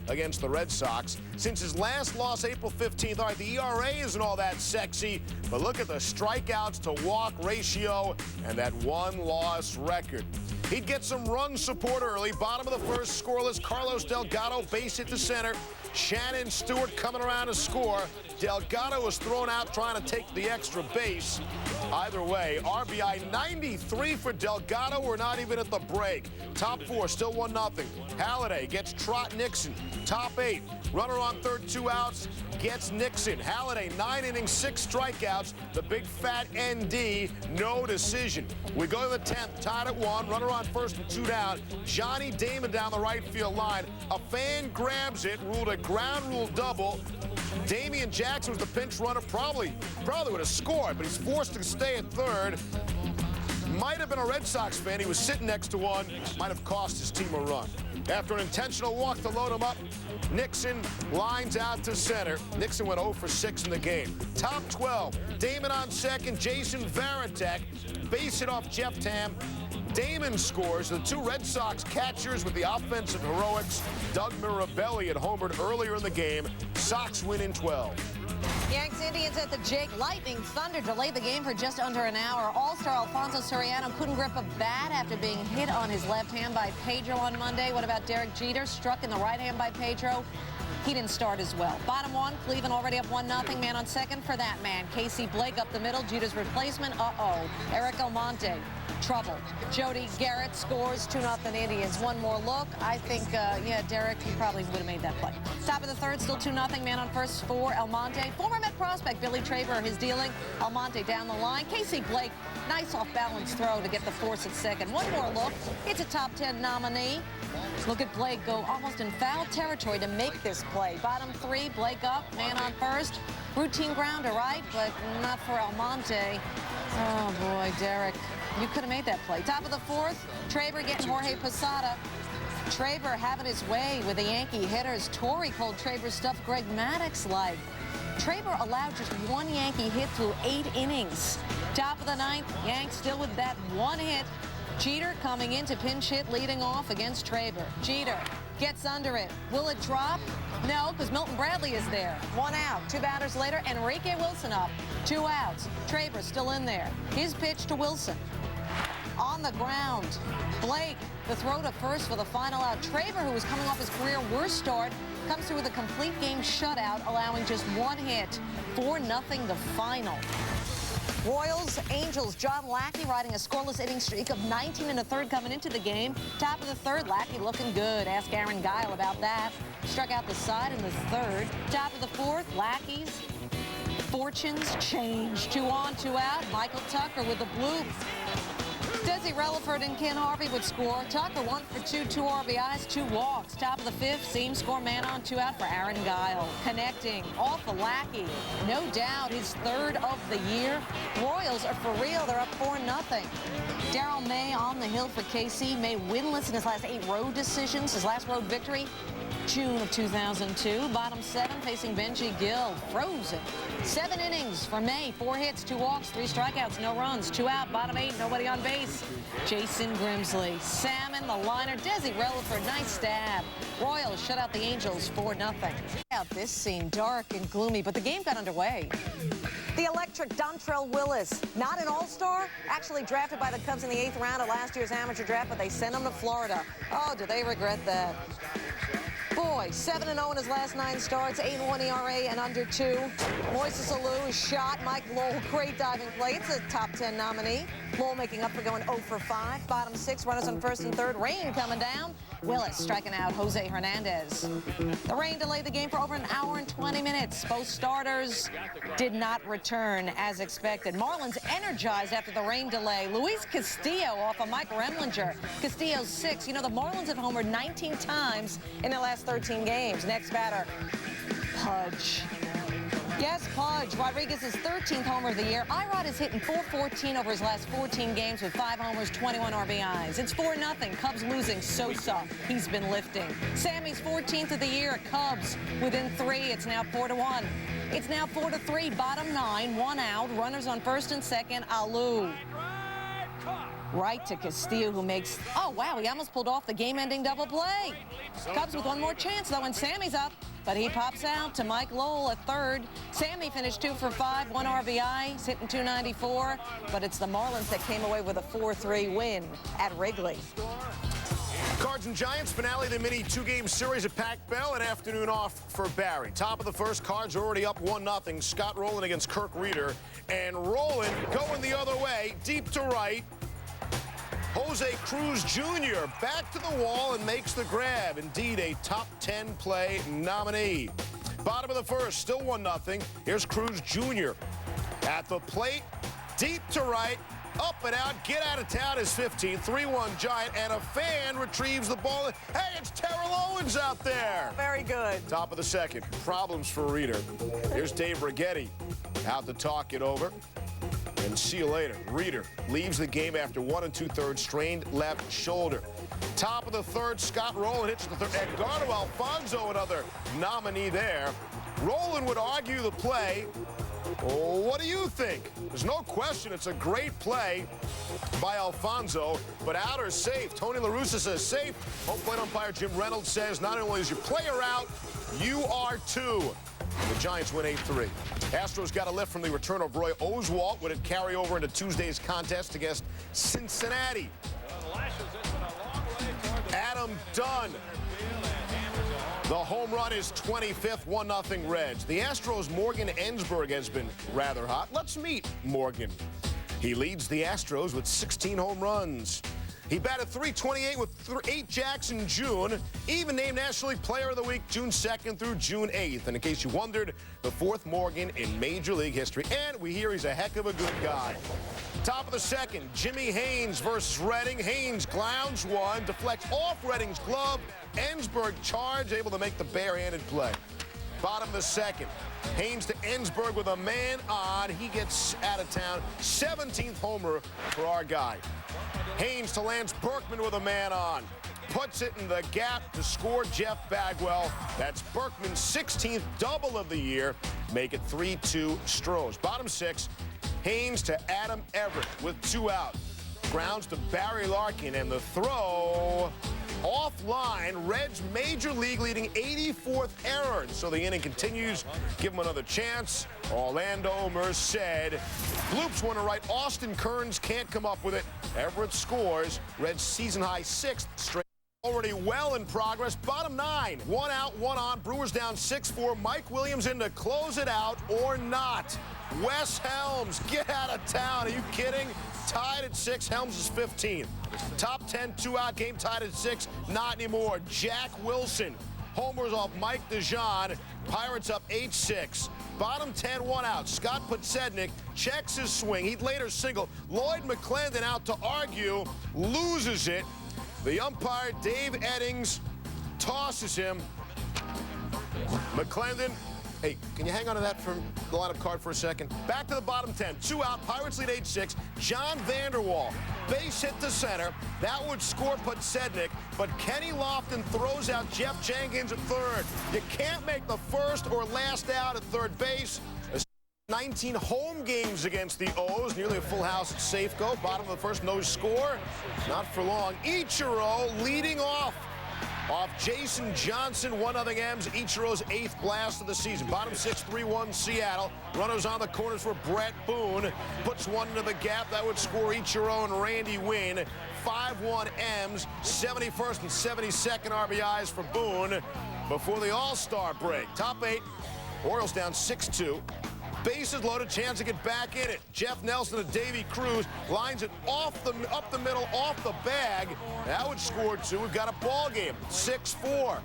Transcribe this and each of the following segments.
against the Red Sox. Since his last loss April 15th, all right, the ERA isn't all that sexy, but look at the strikeouts to walk ratio and that one-loss record. He'd get some run support early. Bottom of the first, scoreless. Carlos Delgado base hit to center. Shannon Stewart coming around to score. Delgado was thrown out trying to take the extra base. Either way, RBI 93 for Delgado. We're not even at the break. Top four, still 1-0. Halliday gets Trot Nixon. Top 8, runner on third, 2 outs, gets Nixon. Halliday, 9 innings, 6 strikeouts. The big fat ND, no decision. We go to the 10th, tied at 1, runner on first and 2 down. Johnny Damon down the right field line. A fan grabs it, ruled a ground rule double. Damian Jackson was the pinch runner, probably would have scored, but he's forced to stay at third. Might have been a Red Sox fan. He was sitting next to one. Might have cost his team a run. After an intentional walk to load him up, Nixon lines out to center. Nixon went 0 for 6 in the game. Top 12, Damon on second, Jason Varitek. Base hit off Jeff Tam. Damon scores. The 2 Red Sox catchers with the offensive heroics. Doug Mirabelli had homered earlier in the game. Sox win in 12. Yanks Indians at the Jake. Lightning Thunder delayed the game for just under an hour. All-star Alfonso Soriano couldn't grip a bat after being hit on his left hand by Pedro on Monday. What about Derek Jeter? Struck in the right hand by Pedro. He didn't start as well. Bottom 1, Cleveland already up 1-0. Man on second for that man. Casey Blake up the middle. Jeter's replacement. Eric Almonte. Trouble. Jody Garrett scores 2-0 Indians. One more look. I think, yeah, Derek, he probably would have made that play. Top of the third, still 2-0. Man on first for Almonte. Former Met prospect Billy Traber, his dealing. Almonte down the line. Casey Blake, nice off-balance throw to get the force at second. One more look. It's a top 10 nominee. Look at Blake go almost in foul territory to make this play. Bottom 3, Blake up, man on first. Routine ground to right, but not for Almonte. Oh, boy, Derek. You could have made that play. Top of the fourth, Traber getting Jorge Posada. Traber having his way with the Yankee hitters. Torrey called Traber's stuff Greg Maddux-like. Traber allowed just 1 Yankee hit through 8 innings. Top of the 9th, Yanks still with that 1 hit. Jeter coming in to pinch hit, leading off against Traber. Jeter gets under it. Will it drop? No, because Milton Bradley is there. 1 out. 2 batters later, Enrique Wilson up. 2 outs. Traber still in there. His pitch to Wilson. On the ground, Blake, the throw to first for the final out. Traber, who was coming off his career worst start, comes through with a complete game shutout, allowing just 1 hit. 4-0 the final. Royals, Angels, John Lackey riding a scoreless inning streak of 19 in the third coming into the game. Top of the third, Lackey looking good. Ask Aaron Guile about that. Struck out the side in the third. Top of the fourth, Lackey's fortunes change. 2 on, 2 out. Michael Tucker with the bloop. Desi Relaford and Ken Harvey would score. Tucker 1 for 2, 2 RBIs, 2 walks. Top of the 5th, seam score man on, 2 out for Aaron Guile. Connecting off of Lackey. No doubt his 3rd of the year. Royals are for real. They're up 4-0. Darryl May on the hill for KC. May winless in his last 8 road decisions. His last road victory, June of 2002. Bottom 7 facing Benji Gill. Frozen. 7 innings for May. 4 hits, 2 walks, 3 strikeouts, no runs. 2 out. Bottom 8, nobody on base. Jason Grimsley. Salmon, the liner. Desi Relaford, nice stab. Royals shut out the Angels 4-0. Out this scene, dark and gloomy, but the game got underway. The electric Dontrell Willis, not an all-star, actually drafted by the Cubs in the 8th round of last year's amateur draft, but they sent him to Florida. Oh, do they regret that? Boy, 7-0 in his last 9 starts, 8-1 ERA and under 2. Moises Alou is shot. Mike Lowell, great diving play. It's a top 10 nominee. Lowell making up for going 0 for 5. Bottom 6, runners on first and third. Rain coming down. Willis striking out Jose Hernandez. The rain delayed the game for over an hour and 20 minutes. Both starters did not return as expected. Marlins energized after the rain delay. Luis Castillo off of Mike Remlinger. Castillo's 6. You know, the Marlins have homered 19 times in their last 13 games. Next batter, Pudge. Yes, Pudge, Rodriguez's 13th homer of the year. Irod is hitting .414 over his last 14 games with 5 homers, 21 RBIs. It's 4-0. Cubs losing Sosa. He's been lifting. Sammy's 14th of the year. Cubs within 3. It's now 4-1. It's now 4-3. Bottom 9, 1 out. Runners on first and second. Alou. right to Castillo, who makes, oh, wow, he almost pulled off the game-ending double play. Cubs with one more chance, though, and Sammy's up, but he pops out to Mike Lowell at third. Sammy finished 2 for 5, 1 RBI, he's hitting 294, but it's the Marlins that came away with a 4-3 win at Wrigley. Cards and Giants finale of the mini two-game series at Pac Bell. An afternoon off for Barry. Top of the first, Cards are already up 1-0. Scott Rowland against Kirk Reeder. And Rowland going the other way, deep to right. Jose Cruz Jr. back to the wall and makes the grab. Indeed, a top 10 play nominee. Bottom of the first, still 1-0. Here's Cruz Jr. at the plate, deep to right. Up and out, get out of town is 15, 3-1 Giant, and a fan retrieves the ball. Hey, it's Terrell Owens out there. Very good. Top of the second, problems for Reeder. Here's Dave Righetti out to talk it over. And see you later. Reeder leaves the game after 1 2/3 strained left shoulder. Top of the third, Scott Rowland hits the third. Edgardo Alfonzo, another nominee there. Rowland would argue the play. What do you think? There's no question it's a great play by Alfonzo, but out or safe? Tony La Russa says safe. Home plate umpire Jim Reynolds says not only is your player out, you are too. The Giants win 8-3. Astros got a lift from the return of Roy Oswalt. Would it carry over into Tuesday's contest against Cincinnati? Adam Dunn. The home run is 25th, 1-0 Reds. The Astros' Morgan Ensberg has been rather hot. Let's meet Morgan. He leads the Astros with 16 home runs. He batted .328 with 8 jacks in June. Even named National League Player of the Week June 2nd through June 8th. And in case you wondered, the 4th Morgan in Major League history. And we hear he's a heck of a good guy. Top of the second, Jimmy Haynes versus Redding. Haynes grounds one, deflects off Redding's glove. Ensberg charge, able to make the barehanded play. Bottom of the second, Haynes to Ensberg with a man on. He gets out of town. 17th homer for our guy. Haynes to Lance Berkman with a man on. Puts it in the gap to score Jeff Bagwell. That's Berkman's 16th double of the year. Make it 3-2 Stros. Bottom six, Haynes to Adam Everett with 2 out. Grounds to Barry Larkin, and the throw offline. Reds Major League leading 84th error. So the inning continues. Give him another chance. Orlando Merced. Bloops one to right. Austin Kearns can't come up with it. Everett scores. Reds season high 6th straight. Already well in progress. Bottom 9. 1 out, 1 on. Brewers down 6-4. Mike Williams in to close it out or not. Wes Helms, get out of town. Are you kidding? Tied at 6. Helms is 15. Top 10, 2-out game, tied at 6. Not anymore. Jack Wilson. Homers off Mike DeJean. Pirates up 8-6. Bottom 10, 1 out. Scott Podsednik checks his swing. He'd later single. Lloyd McClendon out to argue. Loses it. The umpire, Dave Eddings, tosses him. McClendon. Hey, can you hang on to that from the lineup card for a second? Back to the bottom 10. 2 out. Pirates lead 8-6. John Vanderwall. Base hit to center. That would score Podsednik, but Kenny Lofton throws out Jeff Jenkins at third. You can't make the first or last out at third base. 19 home games against the O's. Nearly a full house at Safeco. Bottom of the first, no score. Not for long. Ichiro leading off Jason Johnson, 1-0 M's. Ichiro's 8th blast of the season. Bottom 6, 3-1 Seattle. Runners on the corners for Brett Boone. Puts one into the gap. That would score Ichiro and Randy Wynn. 5-1 M's. 71st and 72nd RBIs for Boone before the All-Star break. Top 8, Orioles down 6-2. Bases loaded, chance to get back in it. Jeff Nelson to Davey Cruz lines it up the middle, off the bag. That would score 2. We've got a ball game, 6-4.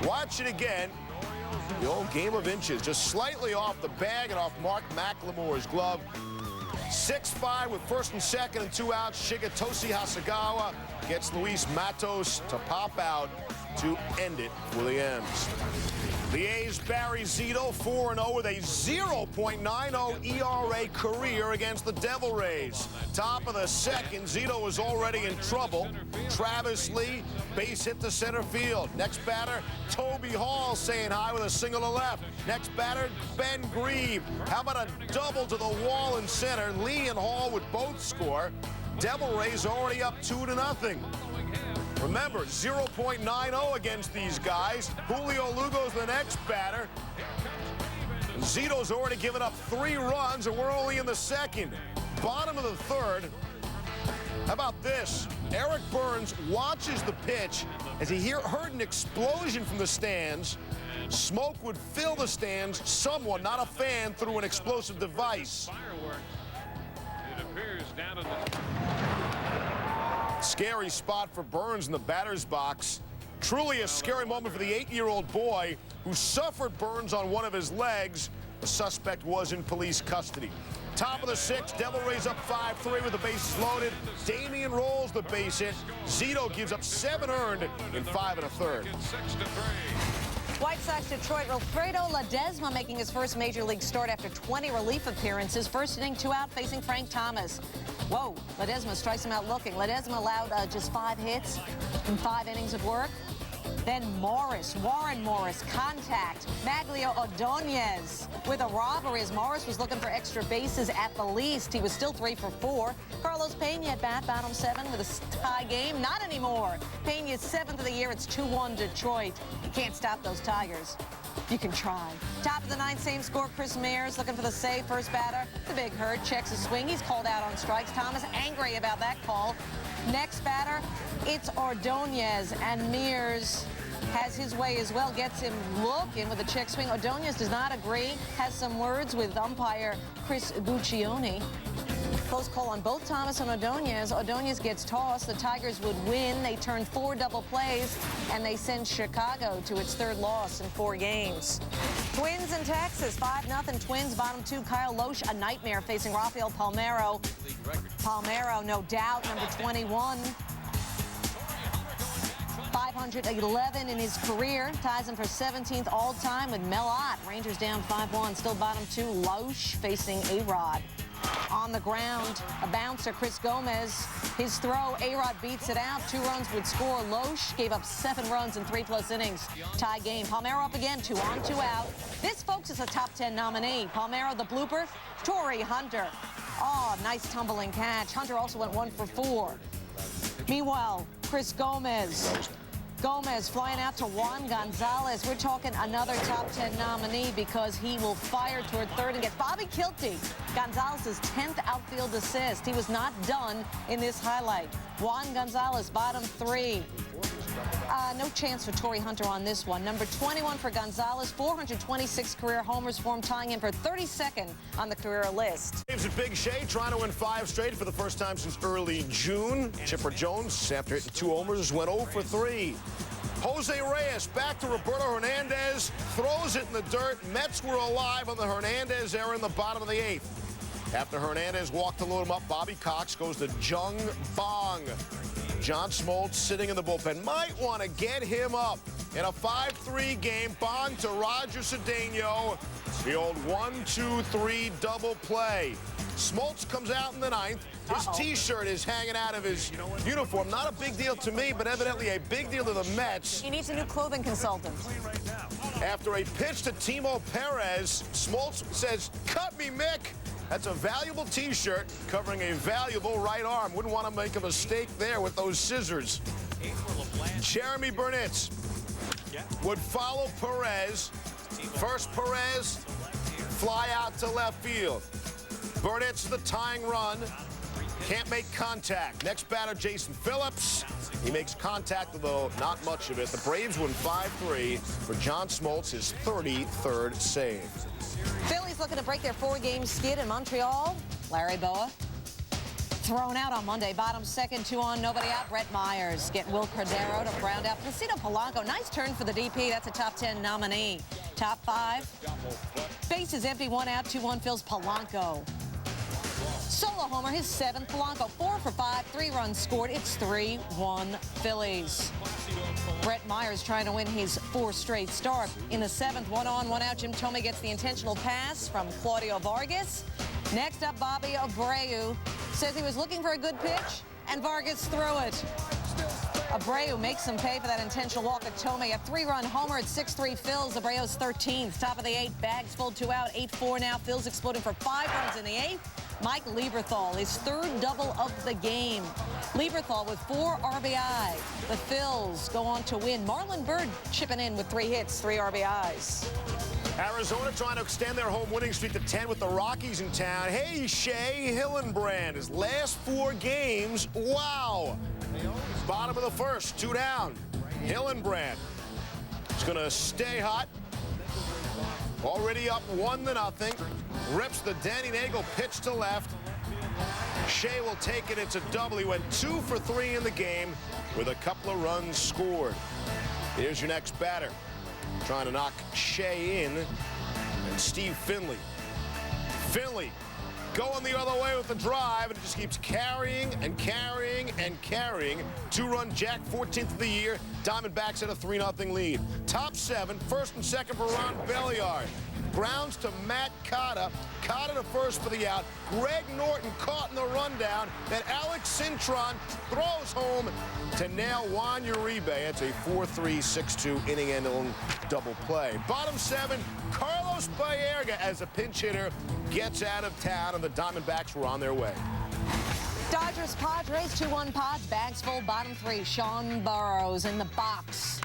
Watch it again. The old game of inches, just slightly off the bag and off Mark McLemore's glove. 6-5 with first and second and 2 outs. Shigetoshi Hasegawa gets Luis Matos to pop out to end it for the M's. The A's Barry Zito 4-0 with a 0.90 ERA career against the Devil Rays. Top of the second, Zito is already in trouble. Travis Lee, base hit to center field. Next batter, Toby Hall saying hi with a single to left. Next batter, Ben Grieve. How about a double to the wall in center? Lee and Hall would both score. Devil Rays already up 2-0. Remember, 0.90 against these guys. Julio Lugo's the next batter. Zito's already given up 3 runs, and we're only in the second. Bottom of the third. How about this? Eric Burns watches the pitch as he heard an explosion from the stands. Smoke would fill the stands. Someone, not a fan, threw an explosive device. It appears down in the... Scary spot for Burns in the batter's box. Truly a scary moment for the 8-year-old boy who suffered burns on one of his legs. The suspect was in police custody. Top of the 6th, Devil Rays up 5-3 with the bases loaded. Damian rolls the base hit. Zito gives up 7 earned in 5 1/3. White Sox Detroit, Wilfredo Ledesma making his first major league start after 20 relief appearances. First inning, 2 out, facing Frank Thomas. Whoa, Ledesma strikes him out looking. Ledesma allowed just 5 hits in 5 innings of work. Then Warren Morris, contact. Maglio Ordonez with a robbery as Morris was looking for extra bases at the least. He was still 3 for 4. Carlos Pena at bat, bottom 7 with a tie game. Not anymore. Pena's 7th of the year. It's 2-1 Detroit. You can't stop those Tigers. You can try. Top of the 9th, same score. Chris Mears looking for the save. First batter. The Big Hurt checks his swing. He's called out on strikes. Thomas angry about that call. Next batter, it's Ordonez, and Mears has his way as well, gets him looking with a check swing. Ordonez does not agree, has some words with umpire Chris Guccione. Close call on both Thomas and Ordonez. Ordonez gets tossed. The Tigers would win. They turn 4 double plays, and they send Chicago to its 3rd loss in 4 games. Twins in Texas, 5-0 Twins. Bottom 2, Kyle Loesch, a nightmare facing Rafael Palmeiro. Palmeiro, no doubt, number 21. 511 in his career, ties him for 17th all-time with Mel Ott. Rangers down 5-1, still bottom 2. Loesch facing A-Rod. On the ground, a bouncer, Chris Gomez. His throw, A-Rod beats it out. 2 runs would score. Loesch gave up 7 runs in 3+ innings. Tie game. Palmeiro up again, 2 on, 2 out. This, folks, is a top 10 nominee. Palmeiro, the blooper, Torrey Hunter. Oh, nice tumbling catch. Hunter also went 1 for 4. Meanwhile, Chris Gomez. Gomez flying out to Juan Gonzalez. We're talking another top 10 nominee because he will fire toward 3rd and get Bobby Kilty. Gonzalez's 10th outfield assist. He was not done in this highlight. Juan Gonzalez, bottom 3. No chance for Torrey Hunter on this one. Number 21 for Gonzalez, 426 career homers for him, tying him for 32nd on the career list. Braves at Big Shea trying to win 5 straight for the first time since early June. Chipper Jones, after hitting 2 homers, went 0 for 3. Jose Reyes back to Roberto Hernandez, throws it in the dirt. Mets were alive on the Hernandez error in the bottom of the 8th. After Hernandez walked to load him up, Bobby Cox goes to Jung Bong. John Smoltz sitting in the bullpen. Might want to get him up. In a 5-3 game, Bong to Roger Cedeno. The old 1-2-3 double play. Smoltz comes out in the 9th. His T-shirt is hanging out of his uniform. Not a big deal to me, but evidently a big deal to the Mets. He needs a new clothing consultant. After a pitch to Timo Perez, Smoltz says, "Cut me, Mick." That's a valuable T-shirt covering a valuable right arm. Wouldn't want to make a mistake there with those scissors. Jeremy Burnitz would follow Perez. First Perez, fly out to left field. Burnitz, the tying run. Can't make contact. Next batter, Jason Phillips. He makes contact, though not much of it. The Braves win 5-3 for John Smoltz, his 33rd save. Phillies looking to break their 4-game skid in Montreal. Larry Boa thrown out on Monday. Bottom 2nd, 2 on, nobody out. Brett Myers get Will Cordero to round out. Placido Polanco, nice turn for the DP. That's a top 10 nominee. Top 5. Base is empty, 1 out, 2-1 fills Polanco. Solo homer, his 7th. Polanco 4 for 5, 3 runs scored. It's 3-1 Phillies. Brett Myers trying to win his 4th straight start. In the 7th, 1 on, 1 out. Jim Thome gets the intentional pass from Claudio Vargas. Next up, Bobby Abreu says he was looking for a good pitch, and Vargas threw it. Abreu makes him pay for that intentional walk at Tomei. A 3-run homer at 6-3 Phils. Abreu's 13th. Top of the 8th. Bags full, 2 out. 8-4 now. Phils exploding for 5 runs in the 8th. Mike Lieberthal, his 3rd double of the game. Lieberthal with 4 RBI. The Phils go on to win. Marlon Byrd chipping in with 3 hits, 3 RBIs. Arizona trying to extend their home winning streak to 10 with the Rockies in town. Hey, Shea Hillenbrand, his last 4 games, wow. Bottom of the 1st, 2 down. Hillenbrand is going to stay hot. Already up 1-0. Rips the Danny Nagel pitch to left. Shea will take it. It's a double. He went 2 for 3 in the game with a couple of runs scored. Here's your next batter. Trying to knock Shea in. And Steve Finley. Finley going the other way with the drive, and it just keeps carrying and carrying and carrying. 2-run jack, 14th of the year. Diamondbacks at a 3-0 lead. Top 7, 1st and 2nd for Ron Belliard. Grounds to Matt Cotta. Cotta to first for the out. Greg Norton caught in the rundown. Then Alex Cintron throws home to nail Juan Uribe. It's a 4-3, 6-2 inning-ending double play. Bottom 7, Carlos Baerga as a pinch hitter gets out of town, and the Diamondbacks were on their way. Dodgers Padres 2-1 Pods. Bags full. Bottom 3. Sean Burrows in the box.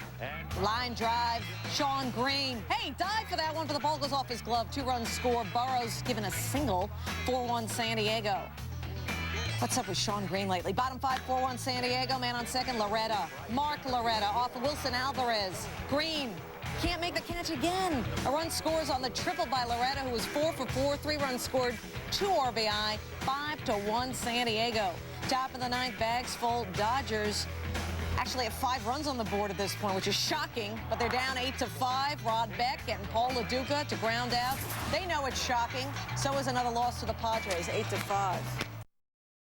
Line drive, Sean Green. Hey, dive for that one, but the ball goes off his glove. 2-run score. Burrows given a single. 4-1 San Diego. What's up with Sean Green lately? Bottom 5, 4-1 San Diego. Man on second, Loretta. Mark Loretta off of Wilson Alvarez. Green can't make the catch again. A run scores on the triple by Loretta, who was 4 for 4. 3-runs scored, 2 RBI. 5-1 San Diego. Top of the 9th, bags full. Dodgers actually have 5 runs on the board at this point, which is shocking, but they're down 8-5. Rod Beck getting Paul LaDuca to ground out. They know it's shocking. So is another loss to the Padres, 8-5.